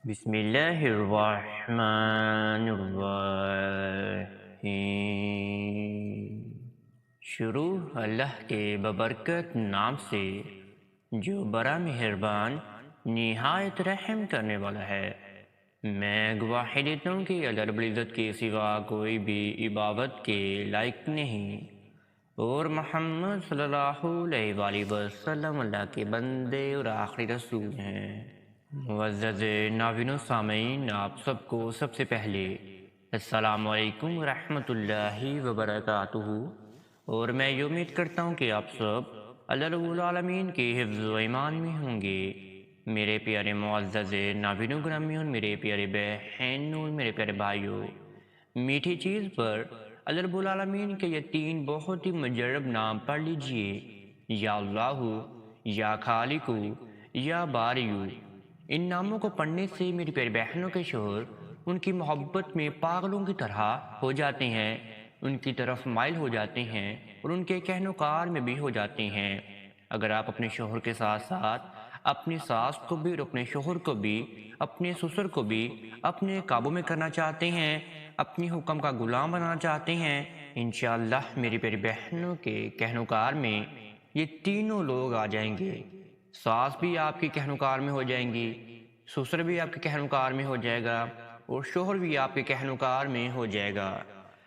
بسم اللہ الرحمن الرحیم۔ شروع اللہ کے ببرکت نام سے جو بڑا مہربان نہایت رحم کرنے والا ہے۔ میں گواہی دیتا ہوں کہ اللہ رب العزت کے سوا کوئی بھی عبادت کے لائق نہیں، اور محمد صلی اللہ علیہ وآلہ وسلم اللہ کے بندے اور آخری رسول ہیں۔ معزز ناظرین و سامعین، آپ سب کو سب سے پہلے السلام علیکم ورحمۃ اللہ وبرکاتہ، اور میں یہ امید کرتا ہوں کہ آپ سب اللہ رب العالمین کے حفظ و ایمان میں ہوں گے۔ میرے پیارے معزز ناظرین و گرامی اور میرے پیارے بہن اور میرے پیارے بھائیوں، میٹھی چیز پر اللہ رب العالمین کے یہ تین بہت ہی مجرب نام پڑھ لیجئے: یا اللہ، یا خالق، یا باریو۔ ان ناموں کو پڑھنے سے میری پیاری بہنوں کے شوہر ان کی محبت میں پاگلوں کی طرح ہو جاتے ہیں، ان کی طرف مائل ہو جاتے ہیں اور ان کے کہن و کار میں بھی ہو جاتے ہیں۔ اگر آپ اپنے شوہر کے ساتھ ساتھ اپنی ساس کو بھی اور اپنے شوہر کو بھی، اپنے سسر کو بھی اپنے قابو میں کرنا چاہتے ہیں، اپنی حکم کا غلام بنانا چاہتے ہیں، انشاءاللہ میری پیاری بہنوں کے کہن و کار میں یہ تینوں لوگ آ جائیں گے۔ ساس بھی آپ کی کہن و کار میں ہو جائیں گی، سسر بھی آپ کے کہن و کار میں ہو جائے گا، اور شوہر بھی آپ کے کہن و کار میں ہو جائے گا۔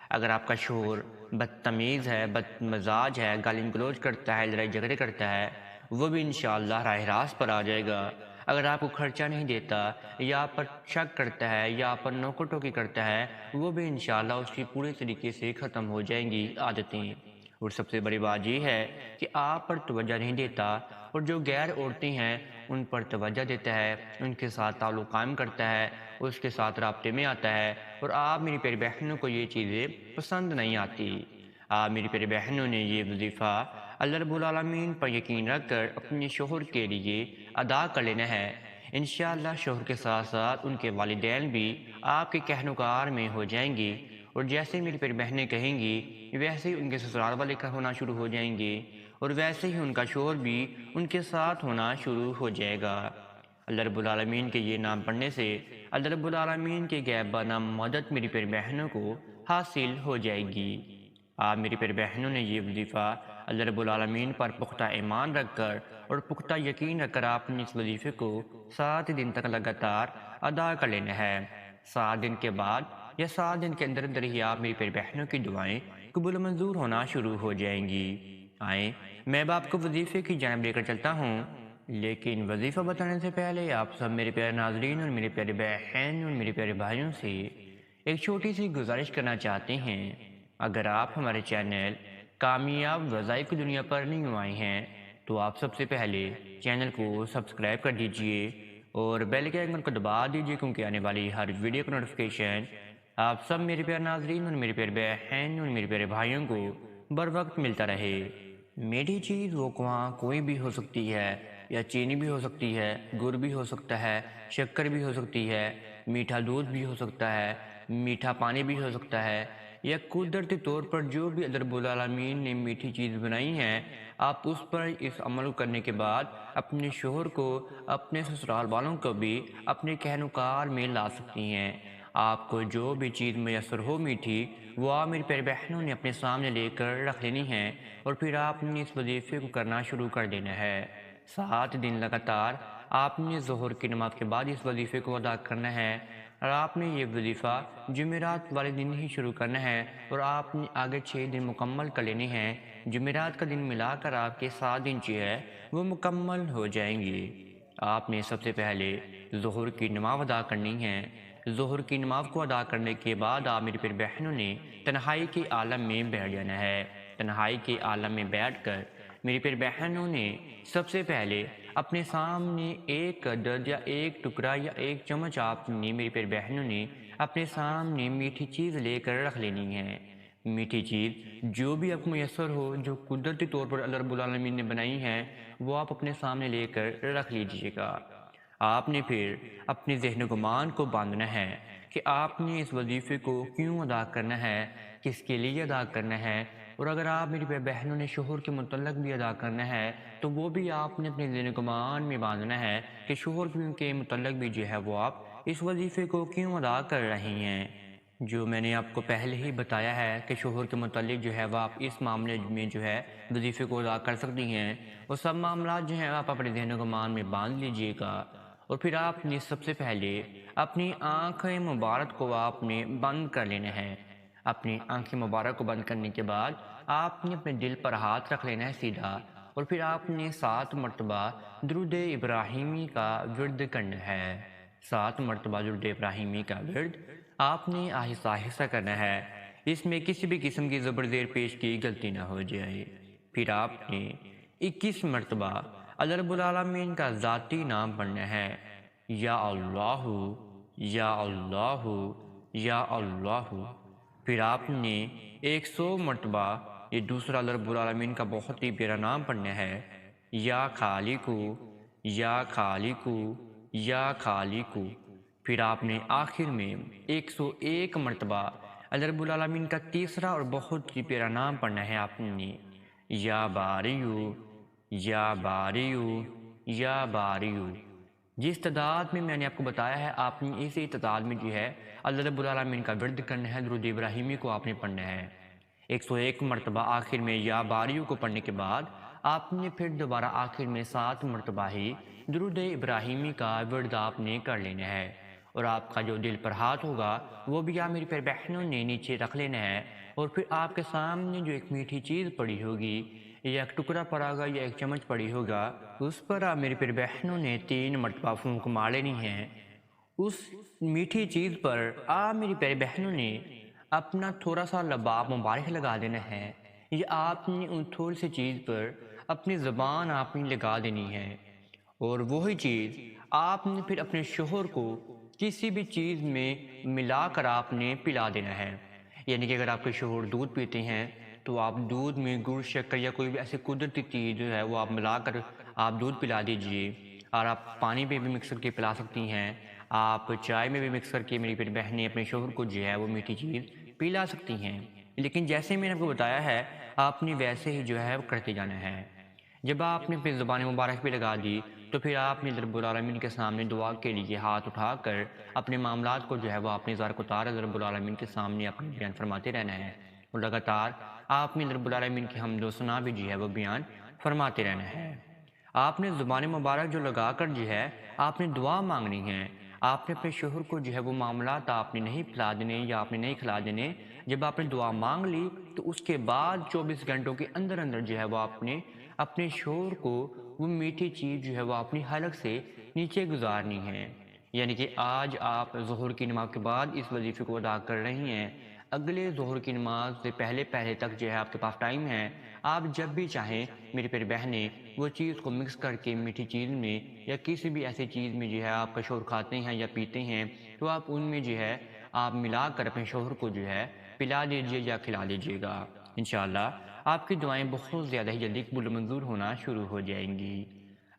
اگر آپ کا شوہر بدتمیز ہے، بد مزاج ہے، گالی گلوچ کرتا ہے، لڑائی جھگڑے کرتا ہے، وہ بھی انشاءاللہ راہ راست پر آ جائے گا۔ اگر آپ کو خرچہ نہیں دیتا، یا آپ پر شک کرتا ہے، یا آپ پر نوکر ٹوکی کرتا ہے، وہ بھی انشاءاللہ اس کی پورے طریقے سے ختم ہو جائیں گی عادتیں۔ اور سب سے بڑی بات یہ ہے کہ آپ پر توجہ نہیں دیتا، اور جو غیر عورتیں ہیں ان پر توجہ دیتا ہے، ان کے ساتھ تعلق قائم کرتا ہے، اس کے ساتھ رابطے میں آتا ہے، اور آپ میری پیاری بہنوں کو یہ چیزیں پسند نہیں آتی۔ آپ میری پیاری بہنوں نے یہ وظیفہ اللہ رب العالمین پر یقین رکھ کر اپنے شوہر کے لیے ادا کر لینا ہے۔ انشاءاللہ شوہر کے ساتھ ساتھ ان کے والدین بھی آپ کے کہن و کار میں ہو جائیں گے، اور جیسے میری پیاری بہنیں کہیں گی ویسے ہی ان کے سسرال والے ہونا شروع ہو جائیں گے، اور ویسے ہی ان کا شوہر بھی ان کے ساتھ ہونا شروع ہو جائے گا۔ اللہ رب العالمین کے یہ نام پڑھنے سے اللہ رب العالمین کے غیبانہ مدد میری پیاری بہنوں کو حاصل ہو جائے گی۔ آپ میری پیاری بہنوں نے یہ وظیفہ اللہ رب العالمین پر پختہ ایمان رکھ کر اور پختہ یقین رکھ کر آپ نے اس وظیفے کو 7 دن تک لگاتار ادا کر لینا ہے۔ 7 دن کے بعد یا 7 دن کے اندر اندر ہی آپ میری پیاری بہنوں کی دعائیں قبول و منظور ہونا شروع ہو جائیں گی۔ آئیں میں اب آپ کو وظیفے کی جانب لے کر چلتا ہوں، لیکن وظیفہ بتانے سے پہلے آپ سب میرے پیارے ناظرین اور میرے پیارے بہن اور میرے پیارے بھائیوں سے ایک چھوٹی سی گزارش کرنا چاہتے ہیں۔ اگر آپ ہمارے چینل کامیاب وظائف کی دنیا پر نہیں آئے ہیں تو آپ سب سے پہلے چینل کو سبسکرائب کر دیجئے اور بیل کے آئیکن کو دبا دیجئے، کیونکہ آنے والی ہر ویڈیو کا نوٹیفیکیشن آپ سب میرے پیارے ناظرین اور میرے پیارے بہن اور میرے پیارے بھائیوں کو بر وقت ملتا رہے۔ میٹھی چیز وہ کوئی بھی ہو سکتی ہے، یا چینی بھی ہو سکتی ہے، گڑ بھی ہو سکتا ہے، شکر بھی ہو سکتی ہے، میٹھا دودھ بھی ہو سکتا ہے، میٹھا پانی بھی ہو سکتا ہے، یا قدرتی طور پر جو بھی اللہ رب العالمین نے میٹھی چیز بنائی ہے، آپ اس پر اس عمل کرنے کے بعد اپنے شوہر کو، اپنے سسرال والوں کو بھی اپنے کہن و کار میں لا سکتی ہیں۔ آپ کو جو بھی چیز میسر ہو میٹھی، وہ آپ میری پیاری بہنوں نے اپنے سامنے لے کر رکھ لینی ہے، اور پھر آپ نے اس وظیفے کو کرنا شروع کر دینا ہے۔ 7 دن لگاتار آپ نے ظہر کی نماز کے بعد اس وظیفے کو ادا کرنا ہے، اور آپ نے یہ وظیفہ جمعرات والے دن ہی شروع کرنا ہے، اور آپ نے آگے 6 دن مکمل کر لینے ہیں۔ جمعرات کا دن ملا کر آپ کے 7 دن جو ہے وہ مکمل ہو جائیں گے۔ آپ نے سب سے پہلے ظہر کی نماز ادا کرنی ہے۔ ظہر کی نماز کو ادا کرنے کے بعد آپ میری پیاری بہنوں نے تنہائی کے عالم میں بیٹھ جانا ہے۔ تنہائی کے عالم میں بیٹھ کر میری پیاری بہنوں نے سب سے پہلے اپنے سامنے ایک عدد یا ایک ٹکڑا یا ایک چمچ آپ نے میری پیاری بہنوں نے اپنے سامنے میٹھی چیز لے کر رکھ لینی ہے۔ میٹھی چیز جو بھی آپ کو میسر ہو، جو قدرتی طور پر اللہ رب العالمین نے بنائی ہے، وہ آپ اپنے سامنے لے کر رکھ لیجئے گا۔ آپ نے پھر اپنے ذہن و گمان کو باندھنا ہے کہ آپ نے اس وظیفے کو کیوں ادا کرنا ہے، کس کے لیے ادا کرنا ہے، اور اگر آپ میری بہنوں نے شوہر کے متعلق بھی ادا کرنا ہے تو وہ بھی آپ نے اپنے ذہن و گمان میں باندھنا ہے کہ شوہر کے متعلق بھی جو ہے وہ آپ اس وظیفے کو کیوں ادا کر رہی ہیں؟ جو میں نے آپ کو پہلے ہی بتایا ہے کہ شوہر کے متعلق جو ہے وہ آپ اس معاملے میں جو ہے وظیفے کو ادا کر سکتی ہیں، وہ سب معاملات جو ہیں آپ اپنے ذہن و گمان میں باندھ لیجئے گا، اور پھر آپ نے سب سے پہلے اپنی آنکھیں مبارک کو آپ نے بند کر لینا ہے۔ اپنی آنکھیں مبارک کو بند کرنے کے بعد آپ نے اپنے دل پر ہاتھ رکھ لینا ہے سیدھا، اور پھر آپ نے 7 مرتبہ درود ابراہیمی کا ورد کرنا ہے۔ 7 مرتبہ درود ابراہیمی کا ورد آپ نے آہستہ آہستہ کرنا ہے، اس میں کسی بھی قسم کی زبر زیر پیش کی غلطی نہ ہو جائے۔ پھر آپ نے 21 مرتبہ اللہ رب العالمین کا ذاتی نام پڑھنا ہے، یا اللہ یا اللہ یا اللہ۔ پھر آپ نے 100 مرتبہ یہ دوسرا اللہ رب العالمین کا بہت ہی پیارا نام پڑھنا ہے، یا خالق یا خالق یا خالق۔ پھر آپ نے آخر میں 101 مرتبہ اللہ رب العالمین کا تیسرا اور بہت ہی پیارا نام پڑھنا ہے، آپ نے یا باریو یا باریو یا باریو۔ جس تعداد میں نے آپ کو بتایا ہے آپ نے اسی تعداد میں جو ہے اللہ رب العالمین کا ورد کرنا ہے، درود ابراہیمی کو آپ نے پڑھنا ہے۔ 101 مرتبہ آخر میں یا باریو کو پڑھنے کے بعد آپ نے پھر دوبارہ آخر میں 7 مرتبہ ہی درود ابراہیمی کا ورد آپ نے کر لینا ہے، اور آپ کا جو دل پر ہاتھ ہوگا وہ بھی آپ میری پیارے بہنوں نے نیچے رکھ لینا ہے، اور پھر آپ کے سامنے جو ایک میٹھی چیز پڑی ہوگی، یا ایک ٹکڑا پڑا ہوگا یا ایک چمچ پڑی ہوگا، اس پر آپ میری پیارے بہنوں نے 3 مرتبہ پھونک مار لینی ہے۔ اس میٹھی چیز پر آپ میری پیارے بہنوں نے اپنا تھوڑا سا لباب مبارک لگا دینا ہے، یا آپ نے ان تھوڑی سی چیز پر اپنی زبان آپ نے لگا دینی ہے، اور وہی چیز آپ نے پھر اپنے شوہر کو کسی بھی چیز میں ملا کر آپ نے پلا دینا ہے۔ یعنی کہ اگر آپ کے شوہر دودھ پیتے ہیں تو آپ دودھ میں گڑ، شکر یا کوئی بھی ایسی قدرتی چیز جو ہے وہ آپ ملا کر آپ دودھ پلا دیجئے، اور آپ پانی میں بھی مکس کر کے پلا سکتی ہیں، آپ چائے میں بھی مکس کر کے میری پیاری بہنیں اپنے شوہر کو جو ہے وہ میٹھی چیز پلا سکتی ہیں۔ لیکن جیسے میں نے آپ کو بتایا ہے آپ نے ویسے ہی جو ہے وہ کرتے جانا ہے۔ جب آپ نے اپنی زبان مبارک بھی لگا دی تو پھر آپ نے رب العالمین کے سامنے دعا کے لیے ہاتھ اٹھا کر اپنے معاملات کو جو ہے وہ اپنے زار کو تار رب العالمین کے سامنے اپنے بیان فرماتے رہنا ہے، اور لگاتار آپ نے رب العالمین کی حمد و ثنا بھی جو ہے وہ بیان فرماتے رہنا ہے۔ آپ نے زبان مبارک جو لگا کر جو ہے آپ نے دعا مانگنی ہے۔ آپ نے اپنے شوہر کو جو ہے وہ معاملات آپ نے نہیں پلا دینے یا آپ نے نہیں کھلا دینے۔ جب آپ نے دعا مانگ لی تو اس کے بعد 24 گھنٹوں کے اندر اندر جو ہے وہ آپ نے اپنے شوہر کو وہ میٹھی چیز جو ہے وہ اپنی حلق سے نیچے گزارنی ہے۔ یعنی کہ آج آپ ظہر کی نماز کے بعد اس وظیفے کو ادا کر رہی ہیں، اگلے ظہر کی نماز سے پہلے تک جو ہے آپ کے پاس ٹائم ہے، آپ جب بھی چاہیں میری پیاری بہنیں وہ چیز کو مکس کر کے میٹھی چیز میں یا کسی بھی ایسی چیز میں جو ہے آپ کا شوہر کھاتے ہیں یا پیتے ہیں تو آپ ان میں جو ہے آپ ملا کر اپنے شوہر کو جو ہے پلا دیجئے یا کھلا دیجئے گا۔ انشاءاللہ آپ کی دعائیں بہت زیادہ ہی جلدی قبول و منظور ہونا شروع ہو جائیں گی۔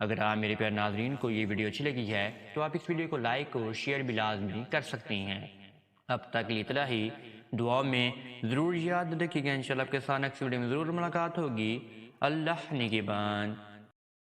اگر آپ میرے پیارے ناظرین کو یہ ویڈیو اچھی لگی ہے تو آپ اس ویڈیو کو لائک اور شیئر بھی لازمی کر سکتے ہیں۔ اب تک اتنا ہی، دعا میں ضرور یاد رکھیے گا، انشاءاللہ آپ کے ساتھ نیکسٹ ویڈیو میں ضرور ملاقات ہوگی۔ اللہ نگہبان۔